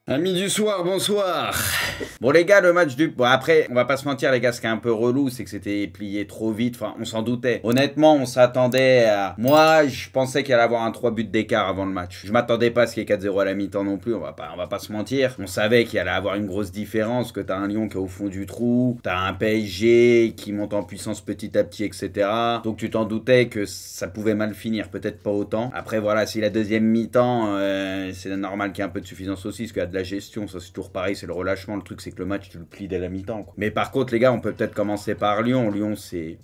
Amis du soir, bonsoir. Bon les gars, le match du... Bon après, on va pas se mentir les gars, ce qui est un peu relou, c'est que c'était plié trop vite, enfin on s'en doutait. Honnêtement, on s'attendait à... Moi, je pensais qu'il allait avoir un 3 buts d'écart avant le match. Je m'attendais pas à ce qu'il y ait 4-0 à la mi-temps non plus, on va pas se mentir. On savait qu'il allait avoir une grosse différence, que t'as un Lyon qui est au fond du trou, t'as un PSG qui monte en puissance petit à petit, etc. Donc tu t'en doutais que ça pouvait mal finir, peut-être pas autant. Après voilà, si la deuxième mi-temps, c'est normal qu'il y ait un peu de suffisance aussi, parce qu'il y a de la gestion, ça c'est toujours pareil, c'est le relâchement. Le truc c'est que le match tu le plies dès la mi-temps, quoi. Mais par contre les gars, on peut peut-être commencer par Lyon. Lyon c'est...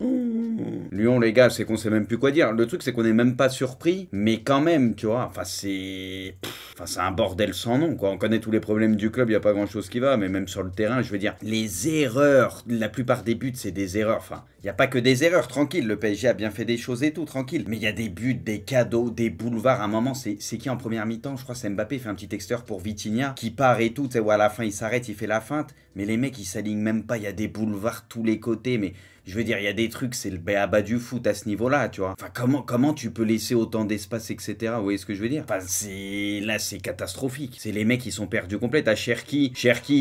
Lyon les gars, c'est qu'on sait même plus quoi dire. Le truc c'est qu'on est même pas surpris, mais quand même, tu vois, enfin c'est... Enfin c'est un bordel sans nom, quoi. On connaît tous les problèmes du club, il y a pas grand chose qui va, mais même sur le terrain, je veux dire, les erreurs, la plupart des buts c'est des erreurs, enfin... Il n'y a pas que des erreurs, tranquille, le PSG a bien fait des choses et tout, tranquille. Mais il y a des buts, des cadeaux, des boulevards. À un moment, c'est qui en première mi-temps? Je crois que c'est Mbappé, il fait un petit texteur pour Vitinha, qui part et tout, tu sais, où à la fin il s'arrête, il fait la feinte. Mais les mecs, ils s'alignent même pas, il y a des boulevards tous les côtés, mais... Je veux dire, il y a des trucs, c'est le béaba du foot à ce niveau-là, tu vois. Enfin, comment tu peux laisser autant d'espace, etc. Vous voyez ce que je veux dire? Enfin, là, c'est catastrophique. C'est les mecs qui sont perdus complets. T'as Cherki,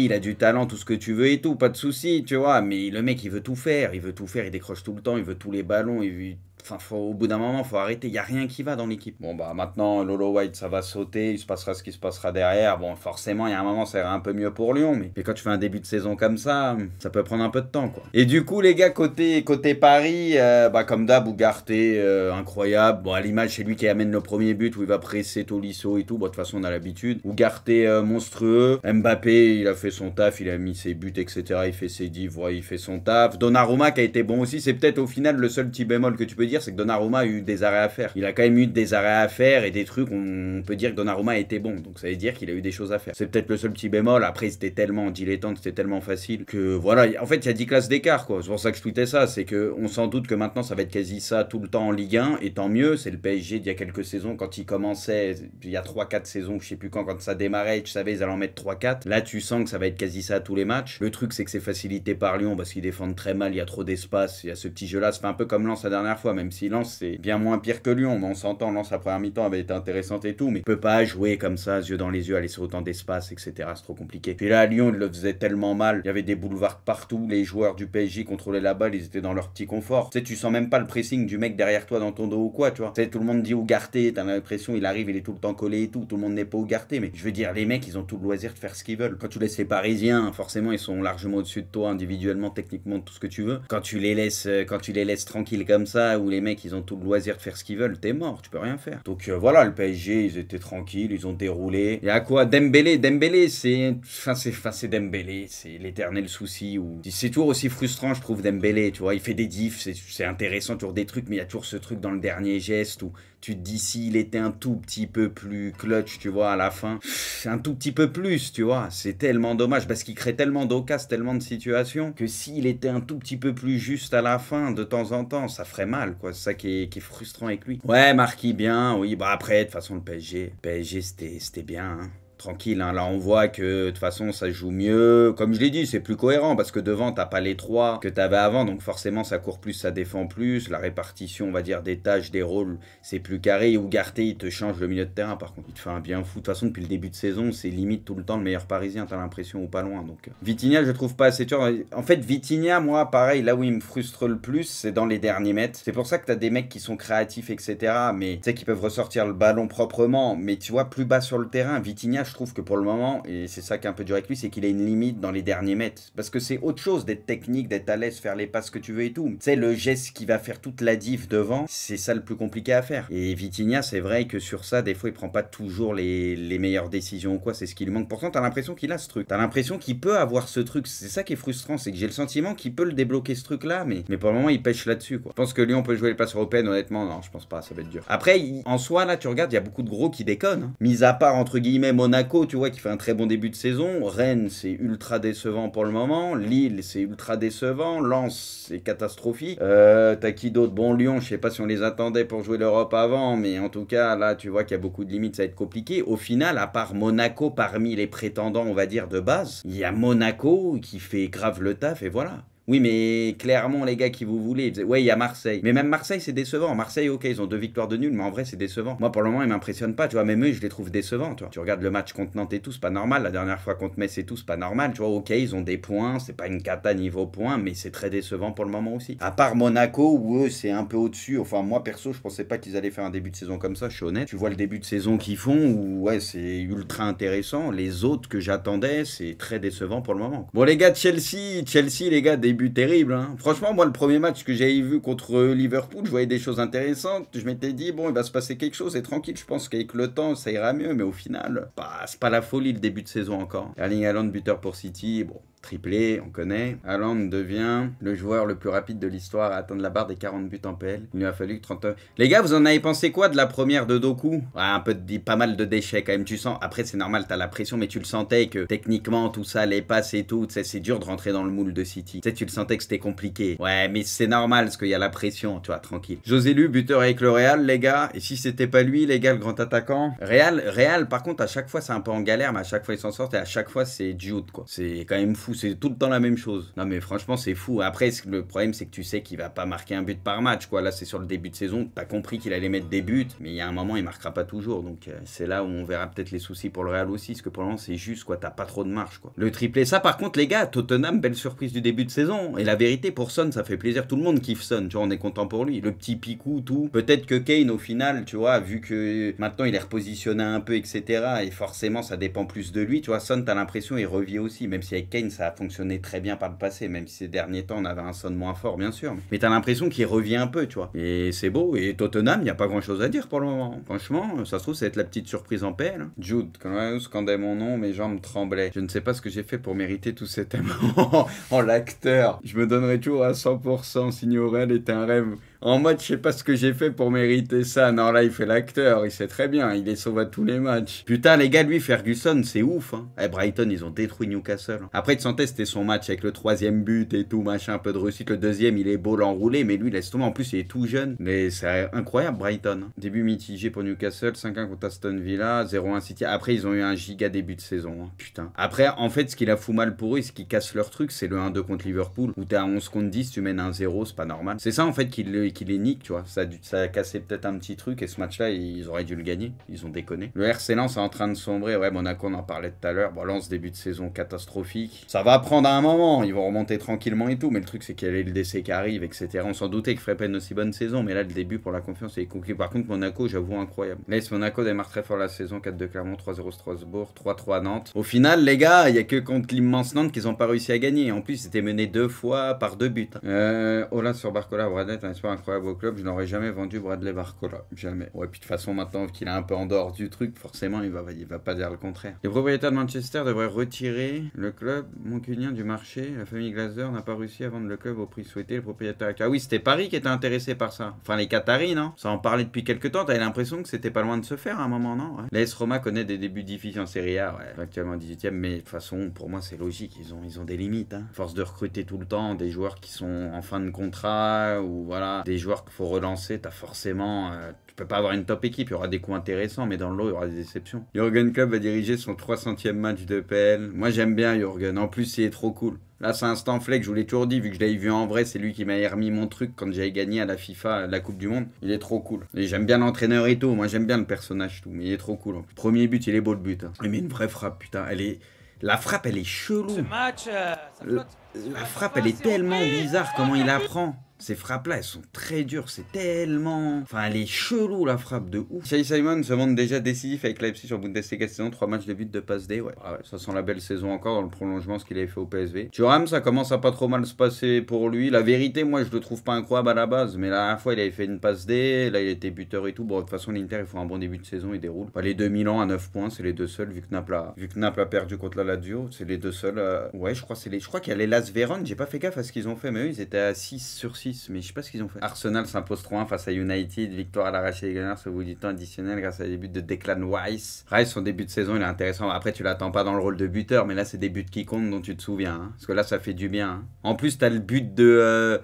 il a du talent, tout ce que tu veux et tout, pas de souci, tu vois. Mais le mec, il veut tout faire, il décroche tout le temps, il veut tous les ballons, il veut... Enfin, au bout d'un moment, faut arrêter. Il n'y a rien qui va dans l'équipe. Bon, bah maintenant, Lolo White, ça va sauter. Il se passera ce qui se passera derrière. Bon, forcément, il y a un moment, ça ira un peu mieux pour Lyon. Mais quand tu fais un début de saison comme ça peut prendre un peu de temps, quoi. Et du coup, les gars, côté Paris, bah comme d'hab, Ugarte, incroyable. Bon, à l'image, c'est lui qui amène le premier but où il va presser Tolisso et tout. Bon, de toute façon, on a l'habitude. Ugarte, monstrueux. Mbappé, il a fait son taf. Il a mis ses buts, etc. Il fait ses divs. Ouais, il fait son taf. Donnarumma qui a été bon aussi. C'est peut-être au final le seul petit bémol que tu peux dire, c'est que Donnarumma a eu des arrêts à faire. Il a quand même eu des arrêts à faire et des trucs, on peut dire que Donnarumma a été bon. Donc ça veut dire qu'il a eu des choses à faire. C'est peut-être le seul petit bémol. Après, c'était tellement dilettante, c'était tellement facile que voilà. En fait, il y a 10 classes d'écart, quoi. C'est pour ça que je tweetais ça. C'est qu'on s'en doute que maintenant, ça va être quasi ça tout le temps en Ligue 1. Et tant mieux, c'est le PSG d'il y a quelques saisons quand il commençait, il y a 3-4 saisons, je sais plus quand ça démarrait, tu savais, ils allaient en mettre 3-4. Là, tu sens que ça va être quasi ça à tous les matchs. Le truc, c'est que c'est facilité par Lyon parce qu'ils défendent très mal, il y a trop d'espace. Il y a ce petit jeu-là. Ça fait un peu comme Lens la dernière fois, même si Lens c'est bien moins pire que Lyon, mais on s'entend, Lens la première mi-temps avait été intéressante et tout, mais il peut pas jouer comme ça, yeux dans les yeux, à laisser autant d'espace, etc. C'est trop compliqué. Puis là, à Lyon, ils le faisaient tellement mal, il y avait des boulevards partout, les joueurs du PSG contrôlaient la balle, ils étaient dans leur petit confort. Tu sais, tu sens même pas le pressing du mec derrière toi dans ton dos ou quoi, tu vois. Tu sais, tout le monde dit Ugarte, t'as l'impression, il arrive, il est tout le temps collé et tout le monde n'est pas Ugarte, mais je veux dire, les mecs, ils ont tout le loisir de faire ce qu'ils veulent. Quand tu laisses les Parisiens, forcément, ils sont largement au-dessus de toi, individuellement, techniquement, tout ce que tu veux. Quand tu les laisses tranquilles comme ça, où les mecs, ils ont tout le loisir de faire ce qu'ils veulent, t'es mort, tu peux rien faire. Donc voilà, le PSG, ils étaient tranquilles, ils ont déroulé. Et à quoi Dembélé, c'est Dembélé, c'est l'éternel souci. Ou c'est toujours aussi frustrant, je trouve, Dembélé, tu vois, il fait des diffs, c'est intéressant, toujours des trucs, mais il y a toujours ce truc dans le dernier geste où tu te dis s'il était un tout petit peu plus clutch, tu vois, à la fin, un tout petit peu plus, tu vois, c'est tellement dommage parce qu'il crée tellement d'occasions, tellement de situations que s'il était un tout petit peu plus juste à la fin, de temps en temps, ça ferait mal, quoi. C'est ça qui est frustrant avec lui. Ouais, Marquis bien, oui, bah après, de toute façon, le PSG, c'était bien, hein. Tranquille, hein. Là on voit que de toute façon ça joue mieux. Comme je l'ai dit, c'est plus cohérent parce que devant t'as pas les trois que t'avais avant, donc forcément ça court plus, ça défend plus. La répartition, on va dire, des tâches, des rôles, c'est plus carré. Ugarte, il te change le milieu de terrain par contre. Il te fait un bien fou. De toute façon, depuis le début de saison, c'est limite tout le temps le meilleur parisien, t'as l'impression, ou pas loin. Donc Vitinha, je trouve pas assez dur. En fait, Vitinha, moi, pareil, là où il me frustre le plus, c'est dans les derniers mètres. C'est pour ça que t'as des mecs qui sont créatifs, etc. Mais tu sais, qui peuvent ressortir le ballon proprement. Mais tu vois, plus bas sur le terrain, Vitinha, je trouve que pour le moment, et c'est ça qui est un peu dur avec lui, c'est qu'il a une limite dans les derniers mètres. Parce que c'est autre chose d'être technique, d'être à l'aise, faire les passes que tu veux et tout. Tu sais, le geste qui va faire toute la diff devant, c'est ça le plus compliqué à faire. Et Vitinha, c'est vrai que sur ça, des fois, il prend pas toujours les meilleures décisions ou quoi, c'est ce qui lui manque. Pourtant, t'as l'impression qu'il a ce truc. T'as l'impression qu'il peut avoir ce truc. C'est ça qui est frustrant, c'est que j'ai le sentiment qu'il peut le débloquer ce truc-là, mais pour le moment, il pêche là-dessus, quoi. Je pense que Lyon peut jouer les places européennes, honnêtement, non, je pense pas, ça va être dur. Après, en soi, là, tu regardes, il y a beaucoup de gros qui déconnent, hein. Mis à part, entre guillemets, Monaco, tu vois, qui fait un très bon début de saison. Rennes, c'est ultra décevant pour le moment. Lille, c'est ultra décevant. Lens, c'est catastrophique. T'as qui d'autre? Bon, Lyon, je sais pas si on les attendait pour jouer l'Europe avant, mais en tout cas, là, tu vois qu'il y a beaucoup de limites, ça va être compliqué. Au final, à part Monaco, parmi les prétendants, on va dire, de base, il y a Monaco qui fait grave le taf, et voilà. Oui, mais clairement, les gars qui vous voulez, ils disaient, ouais, il y a Marseille. Mais même Marseille, c'est décevant. Marseille, ok, ils ont 2 victoires de nul, mais en vrai, c'est décevant. Moi, pour le moment, ils m'impressionnent pas, tu vois. Même eux, je les trouve décevants, tu vois. Tu regardes le match contre Nantes et tout, c'est pas normal. La dernière fois contre Metz et tout, c'est pas normal, tu vois. Ok, ils ont des points, c'est pas une cata niveau points, mais c'est très décevant pour le moment aussi. À part Monaco, où eux, c'est un peu au-dessus. Enfin, moi, perso, je pensais pas qu'ils allaient faire un début de saison comme ça, je suis honnête. Tu vois le début de saison qu'ils font, où, ouais, c'est ultra intéressant. Les autres que j'attendais, c'est très décevant pour le moment. Bon, les gars, Chelsea, les gars, début terrible, hein. Franchement, moi, le premier match que j'avais vu contre Liverpool, je voyais des choses intéressantes. Je m'étais dit, bon, il va se passer quelque chose, et tranquille, je pense qu'avec le temps, ça ira mieux, mais au final, bah, c'est pas la folie le début de saison encore. Erling Haaland, buteur pour City, bon. Triplé, on connaît. Haaland devient le joueur le plus rapide de l'histoire à atteindre la barre des 40 buts en PL. Il lui a fallu 39. Les gars, vous en avez pensé quoi de la première de Doku? Ouais, pas mal de déchets quand même, tu sens. Après, c'est normal, t'as la pression, mais tu le sentais que techniquement, tout ça, les passes et tout, c'est dur de rentrer dans le moule de City. Tu sais, tu le sentais que c'était compliqué. Ouais, mais c'est normal parce qu'il y a la pression, tu vois, tranquille. José Lu, buteur avec le Real, les gars. Et si c'était pas lui, les gars, le grand attaquant? Real, par contre, à chaque fois, c'est un peu en galère, mais à chaque fois, ils s'en sortent et à chaque fois, c'est Jude, quoi. C'est quand même fou, c'est tout le temps la même chose. Non, mais franchement, c'est fou. Après, le problème, c'est que tu sais qu'il va pas marquer un but par match, quoi. Là, c'est sur le début de saison. T'as compris qu'il allait mettre des buts, mais il y a un moment, il marquera pas toujours. Donc, c'est là où on verra peut-être les soucis pour le Real aussi, parce que pour le moment, c'est juste, quoi. T'as pas trop de marge, quoi. Le triplé, ça, par contre, les gars, Tottenham, belle surprise du début de saison. Et la vérité, pour Son, ça fait plaisir. Tout le monde kiffe Son, tu vois, on est content pour lui. Le petit picou, tout. Peut-être que Kane, au final, tu vois, vu que maintenant, il est repositionné un peu, etc. Et forcément, ça dépend plus de lui. Tu vois, Son, t'as l'impression, il revient aussi. Même si avec Kane, ça a fonctionné très bien par le passé, même si ces derniers temps on avait un Son moins fort, bien sûr. Mais t'as l'impression qu'il revient un peu, tu vois. Et c'est beau. Et Tottenham, il n'y a pas grand chose à dire pour le moment. Franchement, ça se trouve, ça va être la petite surprise en PL. Jude, quand on scandait mon nom, mes jambes tremblaient. Je ne sais pas ce que j'ai fait pour mériter tout cet amour. Oh, l'acteur. Je me donnerais toujours à 100%. Signorel était un rêve. En mode, je sais pas ce que j'ai fait pour mériter ça. Non, là, il fait l'acteur. Il sait très bien. Il les sauve à tous les matchs. Putain, les gars, lui, Ferguson, c'est ouf. Hein. Eh, Brighton, ils ont détruit Newcastle. Après, tu sentais, c'était son match avec le 3e but et tout, machin, un peu de réussite. Le 2e, il est beau l'enroulé, mais lui, laisse tomber. En plus, il est tout jeune. Mais c'est incroyable, Brighton. Début mitigé pour Newcastle. 5-1 contre Aston Villa. 0-1 City. Après, ils ont eu un giga début de saison. Hein. Putain. Après, en fait, ce qui la fout mal pour eux et ce qui casse leur truc, c'est le 1-2 contre Liverpool. Où t'es à 11 contre 10, tu mènes un 0, c'est pas normal. C'est ça, en fait, qui les nique, tu vois. Ça a cassé peut-être un petit truc et ce match-là, ils auraient dû le gagner. Ils ont déconné. Le RC Lens est en train de sombrer. Ouais, Monaco, on en parlait tout à l'heure. Bon, Lens, début de saison catastrophique. Ça va prendre un moment. Ils vont remonter tranquillement et tout. Mais le truc, c'est qu'il y a le LDC qui arrive, etc. On s'en doutait qu'il ferait pas une aussi bonne saison. Mais là, le début pour la confiance est compliqué. Par contre, Monaco, j'avoue, incroyable. L'AS Monaco démarre très fort la saison. 4-2 Clermont, 3-0 Strasbourg, 3-3 Nantes. Au final, les gars, il y a que contre l'immense Nantes qu'ils ont pas réussi à gagner. En plus, ils étaient menés 2 fois par 2 buts. Ola sur Barcola, Bradley, un espoir incroyable au club. Je n'aurais jamais vendu Bradley Barcola. Jamais. Ouais, puis de toute façon, maintenant qu'il est un peu en dehors du truc, forcément, il va pas dire le contraire. Les propriétaires de Manchester devraient retirer le club mancunien du marché. La famille Glazer n'a pas réussi à vendre le club au prix souhaité. Le propriétaire... Ah oui, c'était Paris qui était intéressé par ça. Enfin, les Qataris, non? Ça en parlait depuis quelques temps. T'avais l'impression que c'était pas loin de se faire à un moment, non? Ouais. L'AS Roma connaît des débuts difficiles en Serie A. Ouais, actuellement 18e, mais de toute façon, pour moi, c'est logique. Ils ont des limites. Hein. Force de recruter tout le temps des joueurs qui sont en fin de contrat ou voilà, des joueurs qu'il faut relancer. T'as forcément... tu peux pas avoir une top équipe, il y aura des coups intéressants, mais dans le lot, il y aura des déceptions. Jürgen Klopp va diriger son 300e match de PL. Moi, j'aime bien Jürgen. En plus, il est trop cool. Là, c'est Instant Flex, je vous l'ai toujours dit, vu que je l'avais vu en vrai, c'est lui qui m'a remis mon truc quand j'avais gagné à la FIFA, la Coupe du Monde. Il est trop cool. Et j'aime bien l'entraîneur et tout, moi j'aime bien le personnage tout, mais il est trop cool. Premier but, il est beau le but. Hein. Il met une vraie frappe, putain, elle est... La frappe, elle est chelou. Ce match, la frappe, elle est tellement bizarre, comment il la prend. Ces frappes-là, elles sont très dures, c'est tellement... Enfin, elle est chelou, la frappe, de ouf. Shai Simon se montre déjà décisif avec Leipzig sur Bundesliga saison, 3 matchs de but de passe D, ouais. Ah ouais. Ça sent la belle saison encore dans le prolongement, ce qu'il avait fait au PSV. Thuram, ça commence à pas trop mal se passer pour lui. La vérité, moi, je le trouve pas incroyable à la base, mais la dernière fois, il avait fait une passe D, là, il était buteur et tout. Bon, de toute façon, l'Inter, il faut un bon début de saison, il déroule. Enfin, les 2000 ans à 9 points, c'est les deux seuls, vu que Naples a perdu contre la Lazio, c'est les deux seuls. Ouais, je crois qu'il y a les Las Vérone, j'ai pas fait gaffe à ce qu'ils ont fait, mais eux, ils étaient à 6 sur 6 6, mais je sais pas ce qu'ils ont fait. Arsenal s'impose 3-1 face à United, victoire à l'arraché des Gunners au bout du temps additionnel grâce à des buts de Declan Rice. Rice, son début de saison, il est intéressant. Après, tu l'attends pas dans le rôle de buteur, mais là, c'est des buts qui comptent dont tu te souviens. Hein. Parce que là, ça fait du bien. Hein. En plus, t'as le but de...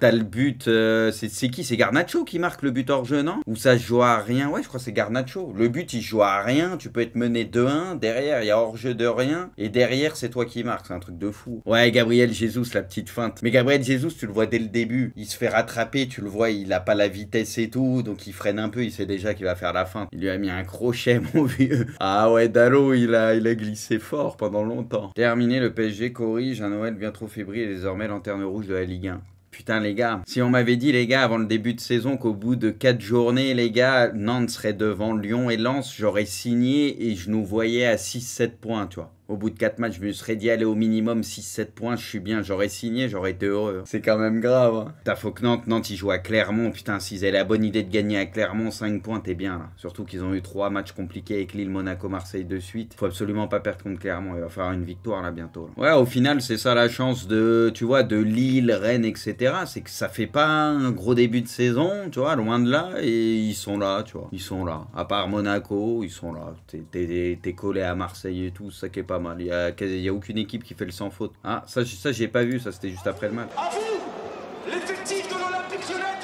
c'est qui? C'est Garnacho qui marque le but hors jeu, non? Ou ça se joue à rien? Ouais, je crois que c'est Garnacho. Le but, il joue à rien. Tu peux être mené 2-1. Derrière, il y a hors jeu de rien. Et derrière, c'est toi qui marques. C'est un truc de fou. Ouais, Gabriel Jesus, la petite feinte. Mais Gabriel Jesus, tu le vois dès le début. Il se fait rattraper. Tu le vois, il a pas la vitesse et tout. Donc, il freine un peu. Il sait déjà qu'il va faire la feinte. Il lui a mis un crochet, mon vieux. Ah ouais, Dalot, il a glissé fort pendant longtemps. Terminé, le PSG corrige. Un Noël bien trop fébrile et désormais lanterne rouge de la Ligue 1. Putain les gars, si on m'avait dit les gars avant le début de saison qu'au bout de 4 journées les gars, Nantes serait devant Lyon et Lens, j'aurais signé et je nous voyais à 6-7 points, tu vois. Au bout de 4 matchs, je me serais dit aller au minimum 6-7 points, je suis bien, j'aurais signé, j'aurais été heureux. C'est quand même grave. Hein. Putain, faut que Nantes il joue à Clermont. Putain, s'ils avaient la bonne idée de gagner à Clermont, 5 points, t'es bien là. Surtout qu'ils ont eu 3 matchs compliqués avec Lille, Monaco, Marseille de suite. Faut absolument pas perdre contre Clermont, il va falloir une victoire là bientôt. Là. Ouais, au final, c'est ça la chance de, tu vois, de Lille, Rennes, etc. C'est que ça fait pas un gros début de saison, tu vois, loin de là, et ils sont là, tu vois. Ils sont là. À part Monaco, ils sont là. T'es collé à Marseille et tout, ça qui est pas mal. Il n'y a aucune équipe qui fait le sans faute. Ah, ça j'ai pas vu, ça c'était juste après le match. À vous, l'effectif de l'Olympique Lyonnais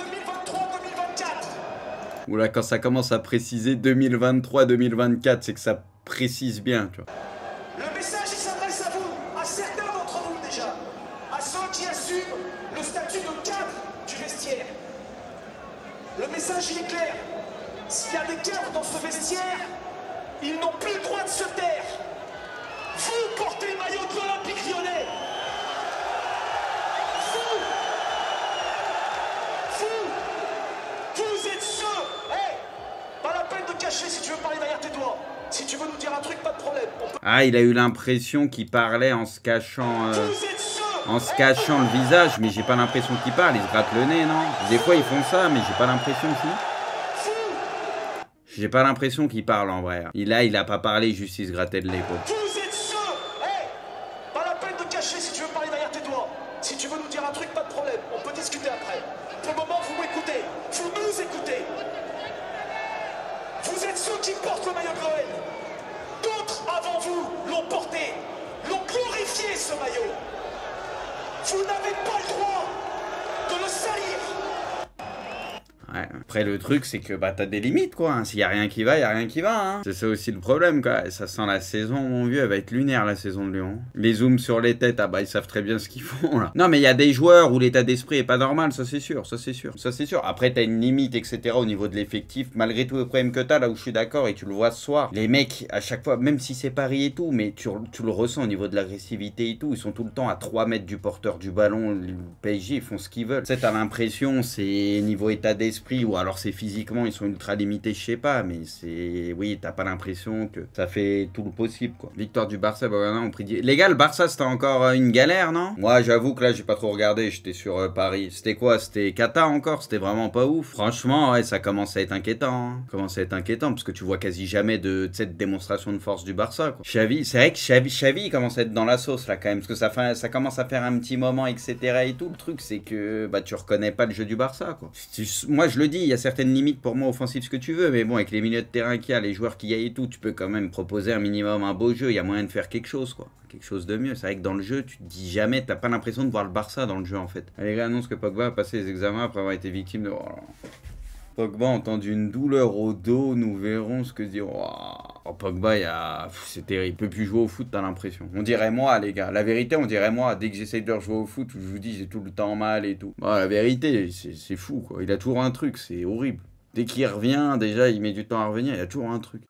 2023-2024. Oula, quand ça commence à préciser 2023-2024, c'est que ça précise bien, tu vois. Le message, il s'adresse à vous, à certains d'entre vous déjà, à ceux qui assument le statut de cadre du vestiaire. Le message, il est clair. S'il y a des cadres dans ce vestiaire, ils n'ont plus le droit de se taire. Vous portez le maillot de l'Olympique Lyonnais. Vous êtes ceux. Hey, pas la peine de cacher si tu veux parler derrière tes doigts. Si tu veux nous dire un truc, pas de problème. Ah, il a eu l'impression qu'il parlait en se cachant, le visage, mais j'ai pas l'impression qu'il parle. Il se gratte le nez, non? Des fois ils font ça, mais j'ai pas l'impression si. J'ai pas l'impression qu'il parle en vrai. Il a pas parlé, juste il se grattait de l'épaule. Si tu veux parler derrière tes doigts, si tu veux nous dire un truc, pas de problème, on peut discuter après. Pour le moment, vous m'écoutez, vous nous écoutez. Vous êtes ceux qui portent le maillot de l'OL. D'autres avant vous l'ont porté, l'ont glorifié ce maillot. Vous n'avez pas le droit de le salir. Ouais. Après le truc c'est que bah t'as des limites quoi, hein. S'il y a rien qui va, il y a rien qui va hein. C'est ça aussi le problème quoi, et ça sent la saison mon vieux, elle va être lunaire la saison de Lyon. Les zooms sur les têtes, ah bah ils savent très bien ce qu'ils font là. Non mais il y a des joueurs où l'état d'esprit est pas normal, ça c'est sûr, ça c'est sûr. Ça c'est sûr, après t'as une limite etc au niveau de l'effectif, malgré tous les problèmes que t'as là où je suis d'accord et tu le vois ce soir. Les mecs à chaque fois, même si c'est Paris et tout, mais tu le ressens au niveau de l'agressivité et tout, ils sont tout le temps à 3 mètres du porteur du ballon, le PSG ils font ce qu'ils veulent. Tu sais t'as l'impression c'est niveau état d'esprit ou alors c'est physiquement ils sont ultra limités, je sais pas, mais c'est oui t'as pas l'impression que ça fait tout le possible quoi. Victoire du Barça, bah on prie. Les gars, le Barça c'était encore une galère non? Moi j'avoue que là j'ai pas trop regardé, j'étais sur Paris. C'était quoi? C'était Cata encore? C'était vraiment pas ouf. Franchement ouais ça commence à être inquiétant. Hein. Commence à être inquiétant parce que tu vois quasi jamais de cette démonstration de force du Barça quoi. Xavi, c'est vrai que Xavi commence à être dans la sauce là quand même, parce que ça commence à faire un petit moment etc et tout. Le truc c'est que bah tu reconnais pas le jeu du Barça quoi. Moi je le dis, il y a certaines limites pour moi offensives ce que tu veux, mais bon avec les milieux de terrain qu'il y a, les joueurs qu'il y a et tout, tu peux quand même proposer un minimum un beau jeu, il y a moyen de faire quelque chose quoi, quelque chose de mieux. C'est vrai que dans le jeu tu te dis jamais, t'as pas l'impression de voir le Barça dans le jeu en fait. Les gars annoncent que Pogba a passé les examens après avoir été victime de... Pogba a entendu une douleur au dos, nous verrons ce que dire. Oh, Pogba, c'est terrible, il peut plus jouer au foot, t'as l'impression. On dirait moi, les gars. La vérité, on dirait moi, dès que j'essaye de rejouer au foot, je vous dis, j'ai tout le temps mal et tout. Bon, la vérité, c'est fou, quoi. Il a toujours un truc, c'est horrible. Dès qu'il revient, déjà, il met du temps à revenir, il y a toujours un truc.